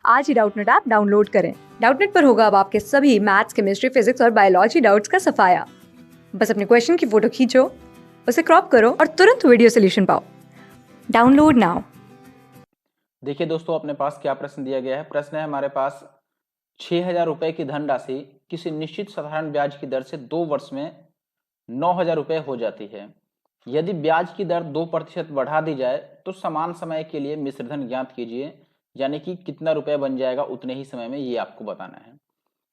आज ही Doubtnut app download करें। Doubtnut पर होगा अब आपके सभी मैथ्स, केमिस्ट्री, फिजिक्स और बायोलॉजी डाउट्स का सफाया। बस अपने क्वेश्चन की फोटो खींचो, उसे क्रॉप करो और तुरंत वीडियो सोल्यूशन पाओ। Download now. देखिए दोस्तों, अपने पास क्या प्रश्न दिया गया है। प्रश्न है हमारे पास 6,000 रुपए की धनराशि किसी निश्चित साधारण ब्याज की दर से 2 वर्ष में 9,000 रुपए हो जाती है। यदि ब्याज की दर 2% बढ़ा दी जाए तो समान समय के लिए मिश्रधन ज्ञात कीजिए, यानी कि कितना रुपए बन जाएगा उतने ही समय में, ये आपको बताना है।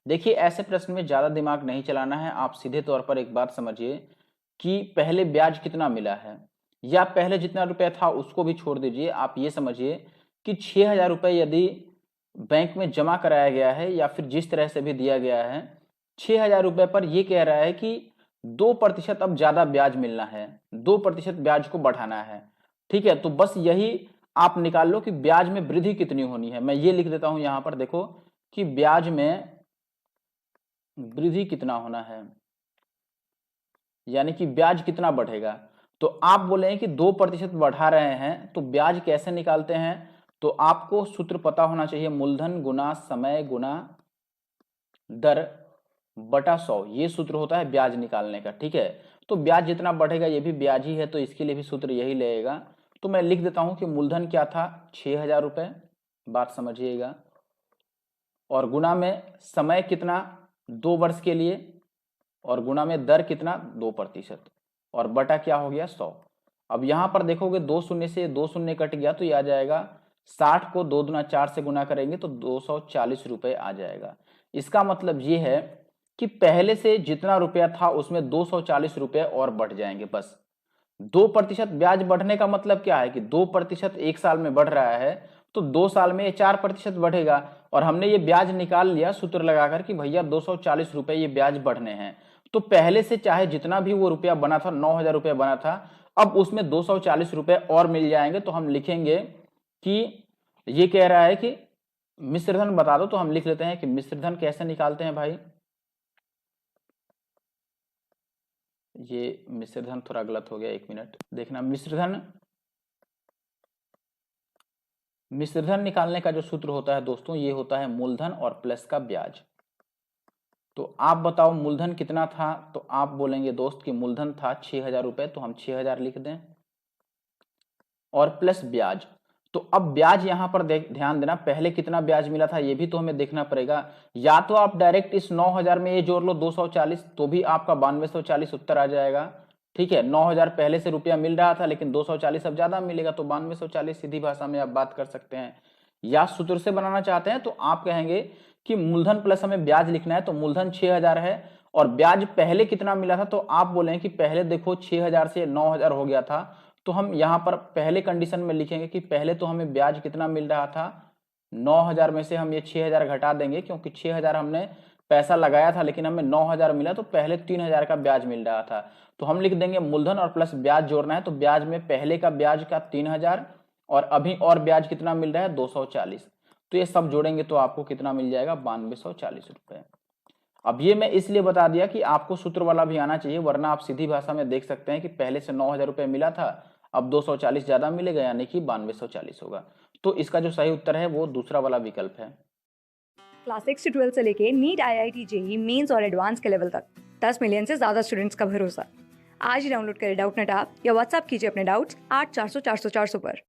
देखिए, ऐसे प्रश्न में ज़्यादा दिमाग नहीं चलाना है। आप सीधे तौर पर एक बात समझिए कि पहले ब्याज कितना मिला है, या पहले जितना रुपया था उसको भी छोड़ दीजिए। आप ये समझिए कि 6,000 रुपये यदि बैंक में जमा कराया गया है या फिर जिस तरह से भी दिया गया है, 6,000 रुपये पर ये कह रहा है कि 2% अब ज़्यादा ब्याज मिलना है, 2% ब्याज को बढ़ाना है। ठीक है, तो बस यही आप निकाल लो कि ब्याज में वृद्धि कितनी होनी है। मैं ये लिख देता हूं यहां पर, देखो कि ब्याज में वृद्धि कितना होना है, यानी कि ब्याज कितना बढ़ेगा। तो आप बोले कि 2% बढ़ा रहे हैं, तो ब्याज कैसे निकालते हैं। तो आपको सूत्र पता होना चाहिए, मूलधन गुना समय गुना दर बटा 100, ये सूत्र होता है ब्याज निकालने का। ठीक है, तो ब्याज जितना बढ़ेगा ये भी ब्याज ही है, तो इसके लिए भी सूत्र यही लगेगा। तो मैं लिख देता हूं कि मूलधन क्या था, 6,000 रुपए, बात समझिएगा, और गुना में समय कितना, 2 वर्ष के लिए, और गुना में दर कितना, 2%, और बटा क्या हो गया, 100। अब यहां पर देखोगे 2 शून्य से 2 शून्य कट गया, तो ये आ जाएगा 60 को 2 दूना 4 से गुना करेंगे तो 240 रुपए आ जाएगा। इसका मतलब ये है कि पहले से जितना रुपया था उसमें 240 रुपए और बढ़ जाएंगे। बस 2% ब्याज बढ़ने का मतलब क्या है कि 2% एक साल में बढ़ रहा है, तो 2 साल में ये 4% बढ़ेगा। और हमने ये ब्याज निकाल लिया सूत्र लगाकर कि भैया 240 रुपए ये ब्याज बढ़ने हैं। तो पहले से चाहे जितना भी वो रुपया बना था, 9,000 रुपया बना था, अब उसमें 240 रुपए और मिल जाएंगे। तो हम लिखेंगे कि ये कह रहा है कि मिश्रधन बता दो, तो हम लिख लेते हैं कि मिश्रधन कैसे निकालते हैं भाई। ये मिश्रधन थोड़ा गलत हो गया, 1 मिनट देखना। मिश्रधन निकालने का जो सूत्र होता है दोस्तों, ये होता है मूलधन और प्लस का ब्याज। तो आप बताओ मूलधन कितना था, तो आप बोलेंगे दोस्त कि मूलधन था 6,000 रुपए, तो हम 6,000 लिख दें, और प्लस ब्याज। तो अब ब्याज यहां पर ध्यान देना, पहले कितना ब्याज मिला था ये भी तो हमें देखना पड़ेगा। या तो आप डायरेक्ट इस 9,000 में ये जोड़ लो 240, तो भी आपका 9240 उत्तर आ जाएगा। ठीक है, 9,000 पहले से रुपया मिल रहा था, लेकिन 240 अब ज्यादा मिलेगा, तो 9240 सीधी भाषा में आप बात कर सकते हैं। या सूत्र से बनाना चाहते हैं तो आप कहेंगे कि मूलधन प्लस हमें ब्याज लिखना है, तो मूलधन 6,000 है और ब्याज पहले कितना मिला था, तो आप बोले कि पहले देखो 6,000 से 9,000 हो गया था, तो हम यहां पर पहले कंडीशन में लिखेंगे कि पहले तो हमें ब्याज कितना मिल रहा था, 9,000 में से हम ये 6,000 घटा देंगे, क्योंकि 6,000 हमने पैसा लगाया था लेकिन हमें 9,000 मिला, तो पहले 3,000 का ब्याज मिल रहा था। तो हम लिख देंगे मूलधन और प्लस ब्याज जोड़ना है, तो ब्याज में पहले का ब्याज का 3,000 और अभी और ब्याज कितना मिल रहा है, 240। तो ये सब जोड़ेंगे तो आपको कितना मिल जाएगा, 9240 रुपए। अब ये मैं इसलिए बता दिया कि आपको सूत्र वाला भी आना चाहिए, वरना आप सीधी भाषा में देख सकते हैं कि पहले से 9,000 रुपए मिला था, अब 240 ज्यादा मिलेगा, यानी कि 9240 होगा। तो इसका जो सही उत्तर है वो दूसरा वाला विकल्प है। क्लास 6 से 12 से लेके नीट, IIT, जेईई मेंस और एडवांस के लेवल तक 10 मिलियन से ज्यादा स्टूडेंट्स का भरोसा। आज ही डाउनलोड करें डाउटनेट ऐप या व्हाट्सएप कीजिए अपने डाउट्स 8400 400 400 पर।